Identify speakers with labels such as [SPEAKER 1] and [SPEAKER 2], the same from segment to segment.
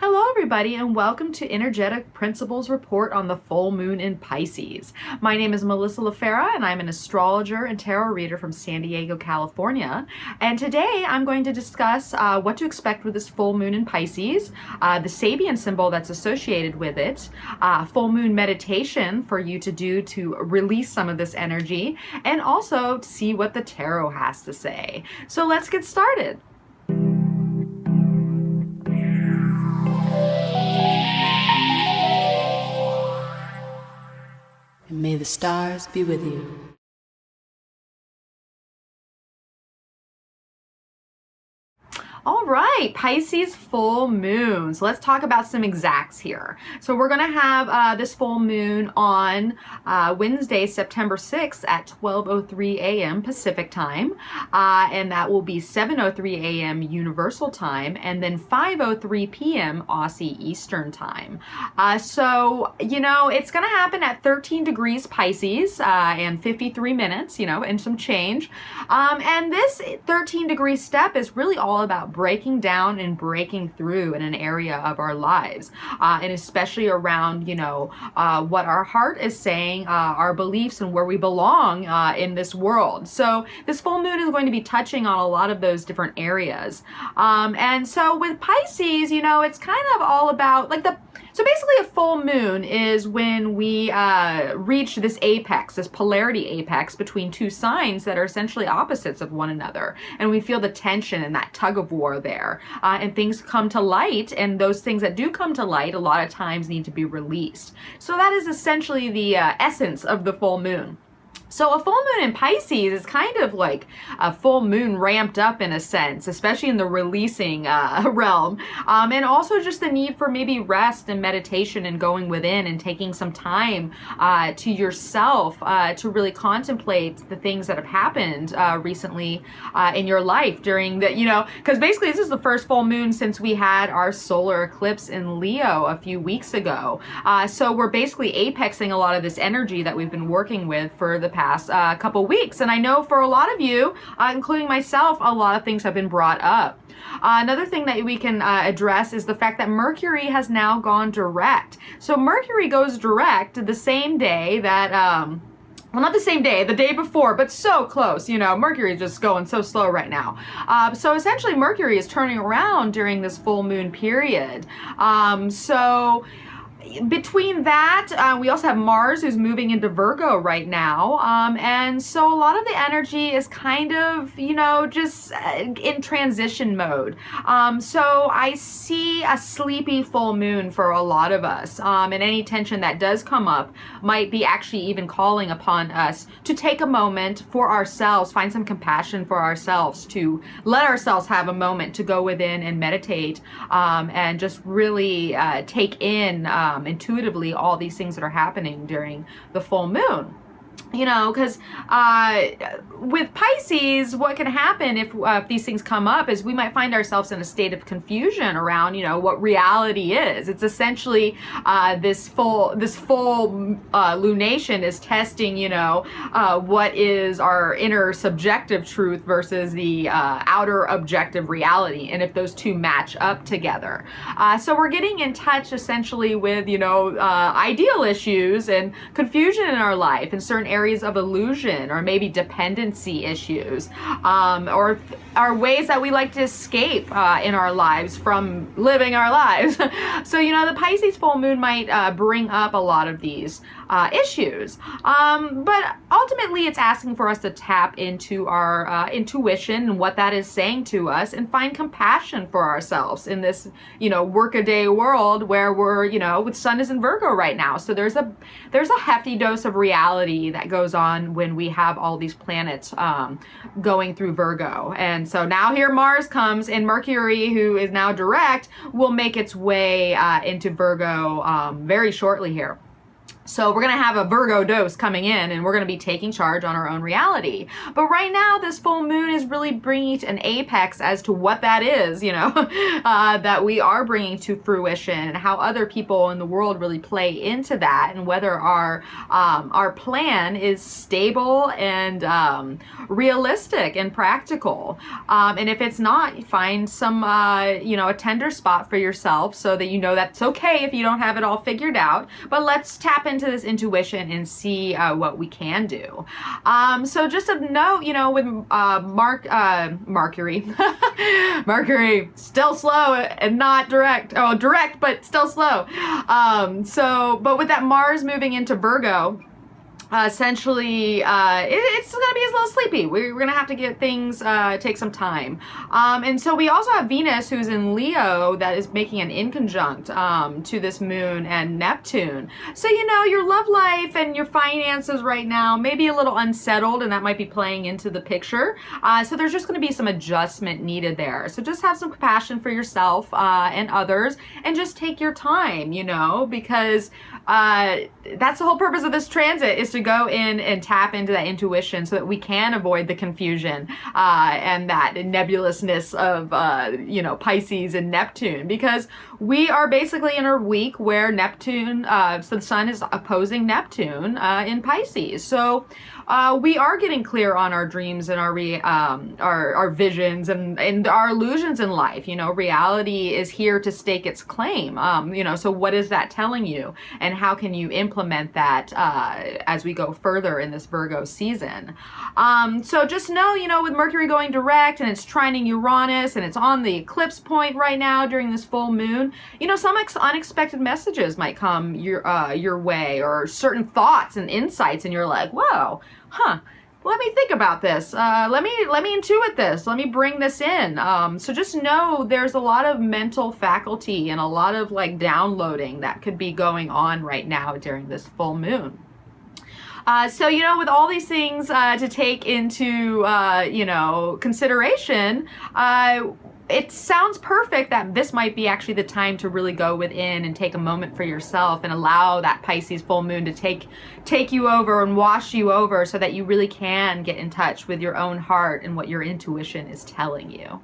[SPEAKER 1] Hello everybody and welcome to Energetic Principles Report on the full moon in Pisces. My name is Melissa LaFara and I'm an astrologer and tarot reader from San Diego, California. And today I'm going to discuss what to expect with this full moon in Pisces, the Sabian symbol that's associated with it, full moon meditation for you to do to release some of this energy, and also to see what the tarot has to say. So let's get started.
[SPEAKER 2] And may the stars be with you.
[SPEAKER 1] All right, Pisces full moon. So let's talk about some exacts here. So we're going to have this full moon on Wednesday, September 6th at 12:03 a.m. Pacific time. And that will be 7:03 a.m. Universal time and then 5:03 p.m. Aussie Eastern time. So, it's going to happen at 13 degrees Pisces and 53 minutes, and some change. And this 13 degree step is really all about breaking down and breaking through in an area of our lives, and especially around, what our heart is saying, our beliefs and where we belong in this world. So this full moon is going to be touching on a lot of those different areas. And so with Pisces, it's kind of all about so basically a full moon is when we reach this apex, this polarity apex between two signs that are essentially opposites of one another. And we feel the tension and that tug of war there. And things come to light, and those things that do come to light a lot of times need to be released. So that is essentially the essence of the full moon. So a full moon in Pisces is kind of like a full moon ramped up in a sense, especially in the releasing realm. And also just the need for maybe rest and meditation and going within and taking some time to yourself to really contemplate the things that have happened recently in your life during the, because basically this is the first full moon since we had our solar eclipse in Leo a few weeks ago. So we're basically apexing a lot of this energy that we've been working with for the past couple weeks. And I know for a lot of you, including myself, a lot of things have been brought up. Another thing that we can address is the fact that Mercury has now gone direct. So Mercury goes direct the same day that, well, not the same day, the day before, but so close. Mercury is just going so slow right now. So essentially Mercury is turning around during this full moon period. So between that, we also have Mars who's moving into Virgo right now. And so a lot of the energy is kind of, just in transition mode. So I see a sleepy full moon for a lot of us. And any tension that does come up might be actually even calling upon us to take a moment for ourselves, find some compassion for ourselves, to let ourselves have a moment to go within and meditate, and just really take in intuitively all these things that are happening during the full moon. Because with Pisces, what can happen if these things come up is we might find ourselves in a state of confusion around, what reality is. It's essentially this full lunation is testing, what is our inner subjective truth versus the outer objective reality, and if those two match up together. So we're getting in touch essentially with, ideal issues and confusion in our life in certain areas of illusion, or maybe dependency issues, or ways that we like to escape in our lives from living our lives. So, the Pisces full moon might bring up a lot of these issues. But ultimately it's asking for us to tap into our intuition and what that is saying to us, and find compassion for ourselves in this, workaday world where we're, with Sun is in Virgo right now. So there's a hefty dose of reality that goes on when we have all these planets going through Virgo. And so now here Mars comes, and Mercury, who is now direct, will make its way into Virgo very shortly here. So we're going to have a Virgo dose coming in, and we're going to be taking charge on our own reality. But right now, this full moon is really bringing an apex as to what that is, you know, that we are bringing to fruition, and how other people in the world really play into that, and whether our plan is stable and realistic and practical. And if it's not, find some, you know, a tender spot for yourself so that you know that's okay if you don't have it all figured out. But let's tap into this intuition and see what we can do. So just a note, you know, with Mercury, Mercury still slow and not direct. Oh, direct but still slow. But with that Mars moving into Virgo, essentially, it's going to be a little sleepy. We're going to have to get things, take some time. And so we also have Venus, who's in Leo, that is making an inconjunct to this moon and Neptune. So, you know, your love life and your finances right now may be a little unsettled, and that might be playing into the picture. So there's just going to be some adjustment needed there. So just have some compassion for yourself and others, and just take your time, you know, because that's the whole purpose of this transit, is to go in and tap into that intuition so that we can avoid the confusion and that nebulousness of you know, Pisces and Neptune, because we are basically in a week where Neptune, so the sun is opposing Neptune in Pisces. So we are getting clear on our dreams and our visions and our illusions in life. You know, reality is here to stake its claim. You know, so what is that telling you, and how can you implement that as we go further in this Virgo season? So just know, you know, with Mercury going direct and it's trining Uranus and it's on the eclipse point right now during this full moon, you know, some unexpected messages might come your way, or certain thoughts and insights, and you're like, whoa, let me think about this. Let me intuit this. Let me bring this in. So just know there's a lot of mental faculty and a lot of like downloading that could be going on right now during this full moon. So, you know, with all these things to take into, you know, consideration, it sounds perfect that this might be actually the time to really go within and take a moment for yourself and allow that Pisces full moon to take you over and wash you over, so that you really can get in touch with your own heart and what your intuition is telling you.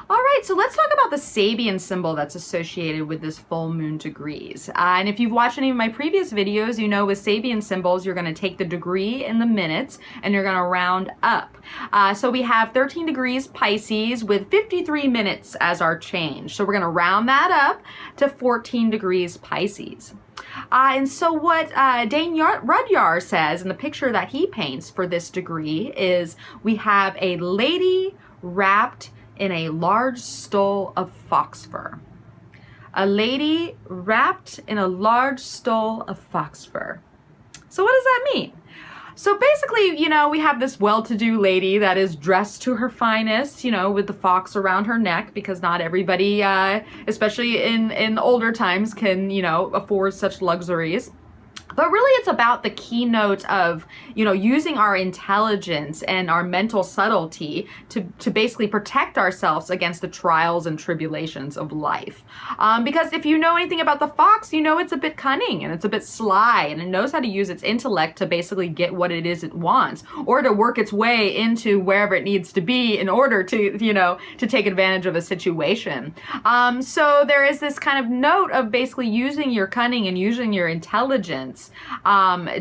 [SPEAKER 1] All right, so let's talk about the Sabian symbol that's associated with this full moon degrees. And if you've watched any of my previous videos, you know with Sabian symbols, you're going to take the degree in the minutes and you're going to round up. So we have 13 degrees Pisces with 53 minutes as our change. So we're going to round that up to 14 degrees Pisces. And so what Dane Rudyard says in the picture that he paints for this degree is we have a lady wrapped in a large stole of fox fur. A lady wrapped in a large stole of fox fur. So what does that mean? So basically, you know, we have this well-to-do lady that is dressed to her finest, you know, with the fox around her neck, because not everybody, especially in older times, can, you know, afford such luxuries. But really, it's about the keynote of, you know, using our intelligence and our mental subtlety to basically protect ourselves against the trials and tribulations of life. Because if you know anything about the fox, you know it's a bit cunning and it's a bit sly, and it knows how to use its intellect to basically get what it is it wants, or to work its way into wherever it needs to be in order to, you know, to take advantage of a situation. So there is this kind of note of basically using your cunning and using your intelligence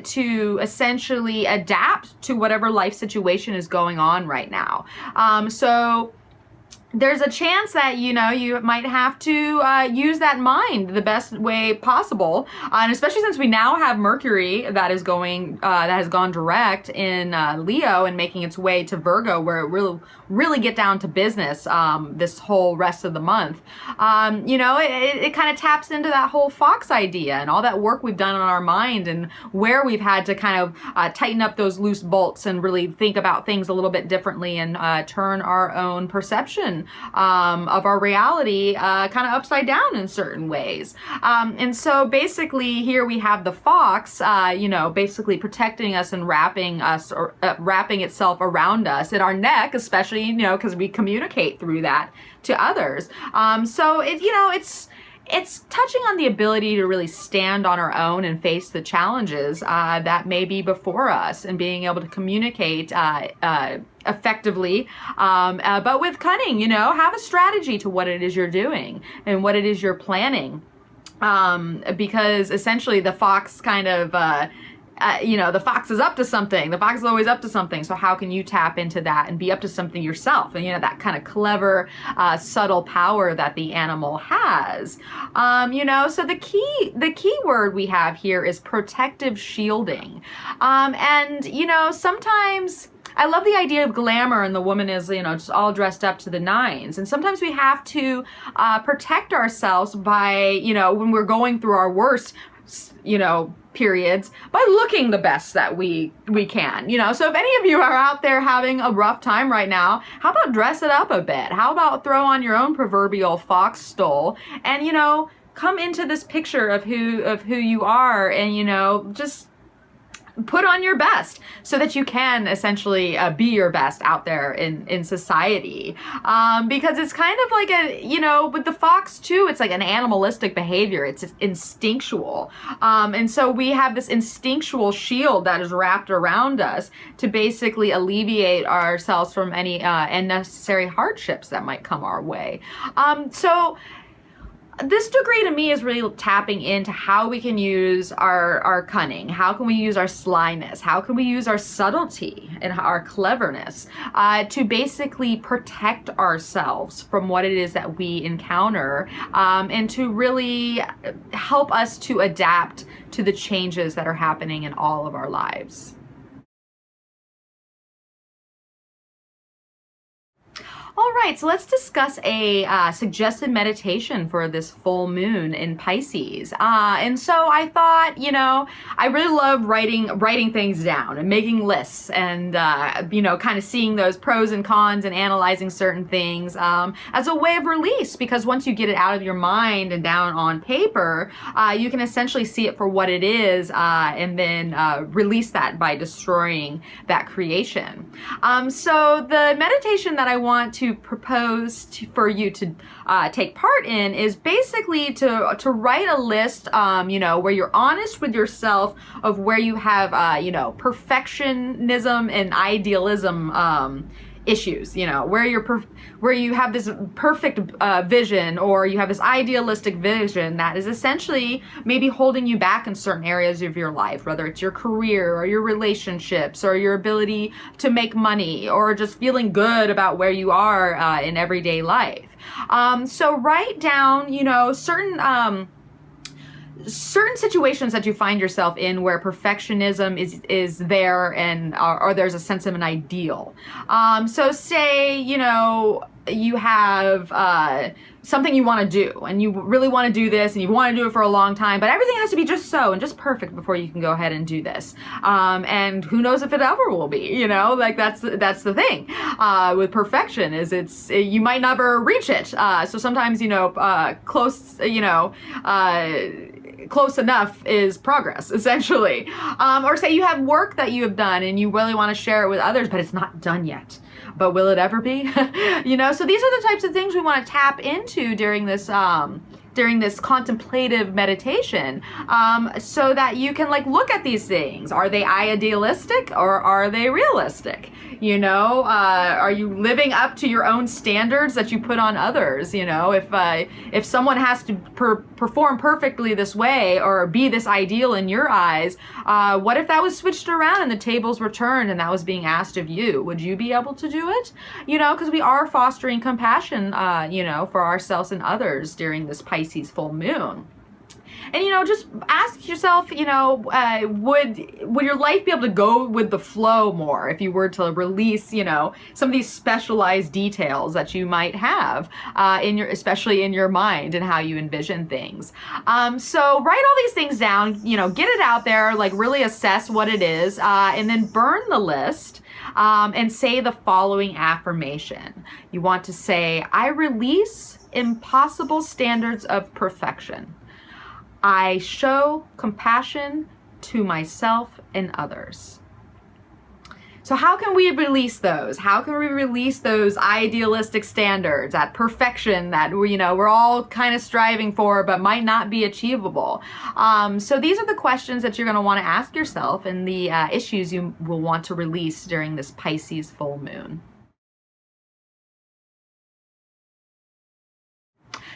[SPEAKER 1] to essentially adapt to whatever life situation is going on right now. So there's a chance that, you know, you might have to use that mind the best way possible, and especially since we now have Mercury that is going that has gone direct in Leo and making its way to Virgo, where it will really get down to business this whole rest of the month. You know, it kind of taps into that whole fox idea and all that work we've done on our mind, and where we've had to kind of tighten up those loose bolts and really think about things a little bit differently, and turn our own perception perception of our reality kind of upside down in certain ways. And so basically here we have the fox, basically protecting us and wrapping us, or wrapping itself around us in our neck, especially, because we communicate through that to others. So it's touching on the ability to really stand on our own and face the challenges that may be before us, and being able to communicate effectively, but with cunning. Have a strategy to what it is you're doing and what it is you're planning, because essentially the fox kind of the fox is up to something. The fox is always up to something. So how can you tap into that and be up to something yourself? And that kind of clever, subtle power that the animal has. So the key word we have here is protective shielding. Sometimes I love the idea of glamour, and the woman is, just all dressed up to the nines. And sometimes we have to protect ourselves by, when we're going through our worst, periods, by looking the best that we can. So if any of you are out there having a rough time right now, how about dress it up a bit? How about throw on your own proverbial fox stole and, come into this picture of who you are, and, just put on your best so that you can essentially be your best out there in society. Because it's kind of like with the fox too, it's like an animalistic behavior. It's instinctual. And so we have this instinctual shield that is wrapped around us to basically alleviate ourselves from any unnecessary hardships that might come our way. So this degree to me is really tapping into how we can use our cunning. How can we use our slyness? How can we use our subtlety and our cleverness to basically protect ourselves from what it is that we encounter, and to really help us to adapt to the changes that are happening in all of our lives. All right, so let's discuss a suggested meditation for this full moon in Pisces. And so I thought, I really love writing things down and making lists, and, kind of seeing those pros and cons and analyzing certain things as a way of release, because once you get it out of your mind and down on paper, you can essentially see it for what it is, and then release that by destroying that creation. So the meditation that I want to propose for you to take part in is basically to write a list, where you're honest with yourself of where you have, perfectionism and idealism issues, where you have this perfect vision, or you have this idealistic vision that is essentially maybe holding you back in certain areas of your life, whether it's your career or your relationships or your ability to make money, or just feeling good about where you are in everyday life. So write down, certain situations that you find yourself in where perfectionism is there, and or there's a sense of an ideal. So say, you have something you want to do, and you really want to do this, and you want to do it for a long time, but everything has to be just so and just perfect before you can go ahead and do this. And who knows if it ever will be, that's the thing with perfection, is you might never reach it. So sometimes, close enough is progress, essentially. Or say you have work that you have done and you really want to share it with others, but it's not done yet. But will it ever be? So these are the types of things we want to tap into during this contemplative meditation, so that you can look at these things. Are they idealistic or are they realistic? Are you living up to your own standards that you put on others? If someone has to perform perfectly this way or be this ideal in your eyes, what if that was switched around and the tables were turned and that was being asked of you? Would you be able to do it? Because we are fostering compassion, for ourselves and others during this Pisces full moon. And, you know, just ask yourself, you know, would your life be able to go with the flow more if you were to release, you know, some of these specialized details that you might have especially in your mind and how you envision things. So write all these things down, you know, get it out there, like really assess what it is, and then burn the list. And say the following affirmation. You want to say, I release impossible standards of perfection. I show compassion to myself and others. So how can we release those? How can we release those idealistic standards, that perfection that we're all kind of striving for, but might not be achievable? So these are the questions that you're going to want to ask yourself, and the issues you will want to release during this Pisces full moon.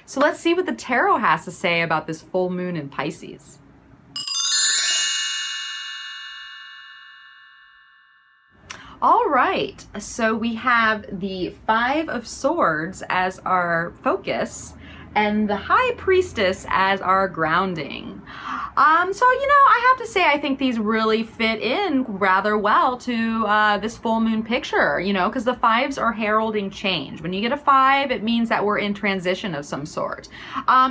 [SPEAKER 1] So let's see what the tarot has to say about this full moon in Pisces. All right, so we have the Five of Swords as our focus and the High Priestess as our grounding. So, you know, I have to say, I think these really fit in rather well to this full moon picture, you know, because the fives are heralding change. When you get a five, it means that we're in transition of some sort.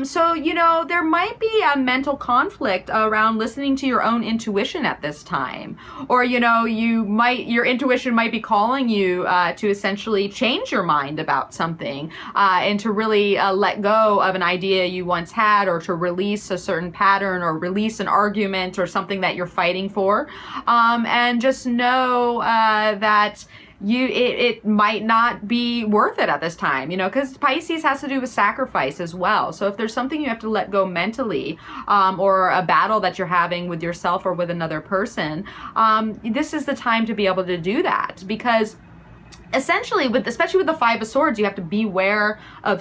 [SPEAKER 1] So, you know, there might be a mental conflict around listening to your own intuition at this time. Or, you know, your intuition might be calling you to essentially change your mind about something and to really let go of an idea you once had, or to release a certain pattern, or release an argument or something that you're fighting for, and just know that it might not be worth it at this time, you know, because Pisces has to do with sacrifice as well. So if there's something you have to let go mentally, or a battle that you're having with yourself or with another person, this is the time to be able to do that, because essentially, especially with the Five of Swords, you have to beware of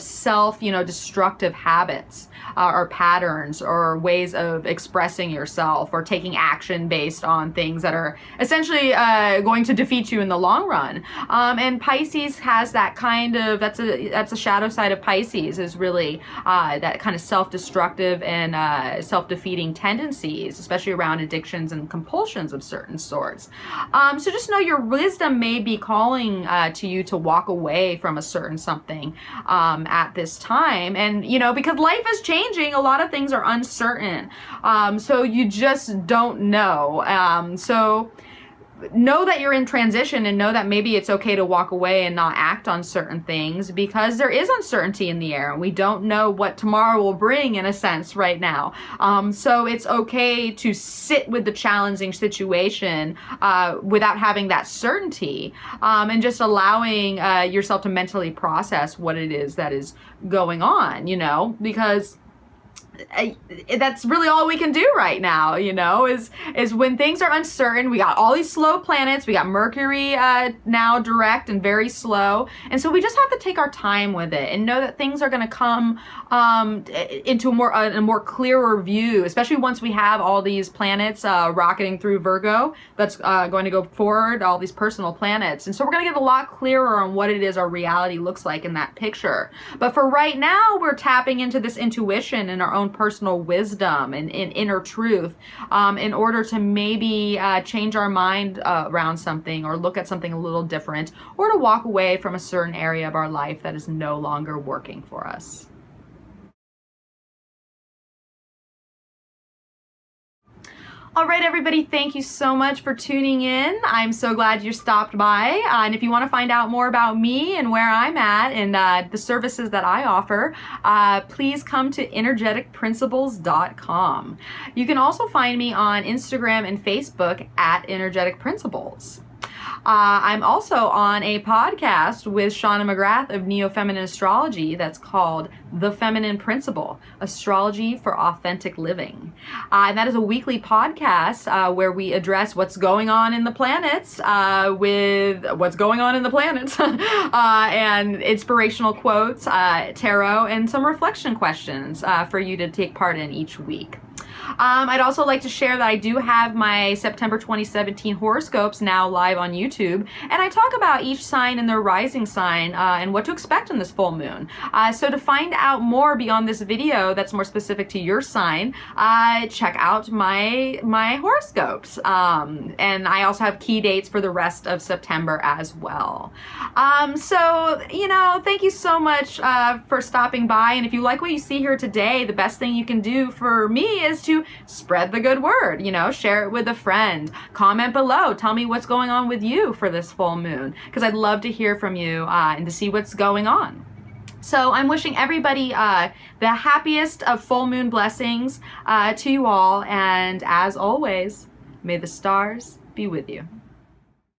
[SPEAKER 1] destructive habits or patterns or ways of expressing yourself or taking action based on things that are essentially going to defeat you in the long run. And Pisces has that kind of, that's a shadow side of Pisces, is really that kind of self-destructive and self-defeating tendencies, especially around addictions and compulsions of certain sorts. So just know your wisdom may be calling to you to walk away from a certain something at this time. And, you know, because life is changing, a lot of things are uncertain. So you just don't know. So know that you're in transition, and know that maybe it's okay to walk away and not act on certain things, because there is uncertainty in the air and we don't know what tomorrow will bring, in a sense, right now. So it's okay to sit with the challenging situation without having that certainty, and just allowing yourself to mentally process what it is that is going on, you know, because that's really all we can do right now, you know, is when things are uncertain. We got all these slow planets. We got Mercury now direct and very slow. And so we just have to take our time with it and know that things are going to come into a more clearer view, especially once we have all these planets rocketing through Virgo. That's going to go forward, all these personal planets. And so we're going to get a lot clearer on what it is our reality looks like in that picture. But for right now, we're tapping into this intuition and our own personal wisdom and inner truth in order to maybe change our mind around something, or look at something a little different, or to walk away from a certain area of our life that is no longer working for us. All right, everybody, thank you so much for tuning in. I'm so glad you stopped by. And if you want to find out more about me and where I'm at and the services that I offer, please come to energeticprinciples.com. You can also find me on Instagram and Facebook at Energetic Principles. I'm also on a podcast with Shauna McGrath of Neo-Feminine Astrology that's called The Feminine Principle, Astrology for Authentic Living. And that is a weekly podcast where we address what's going on in the planets and inspirational quotes, tarot, and some reflection questions for you to take part in each week. I'd also like to share that I do have my September 2017 horoscopes now live on YouTube, and I talk about each sign and their rising sign and what to expect in this full moon. So to find out more beyond this video that's more specific to your sign, check out my horoscopes. And I also have key dates for the rest of September as well. So, you know, thank you so much for stopping by. And if you like what you see here today, the best thing you can do for me is to spread the good word, you know, share it with a friend, comment below, tell me what's going on with you for this full moon, because I'd love to hear from you and to see what's going on. So I'm wishing everybody the happiest of full moon blessings to you all, and as always, may the stars be with you.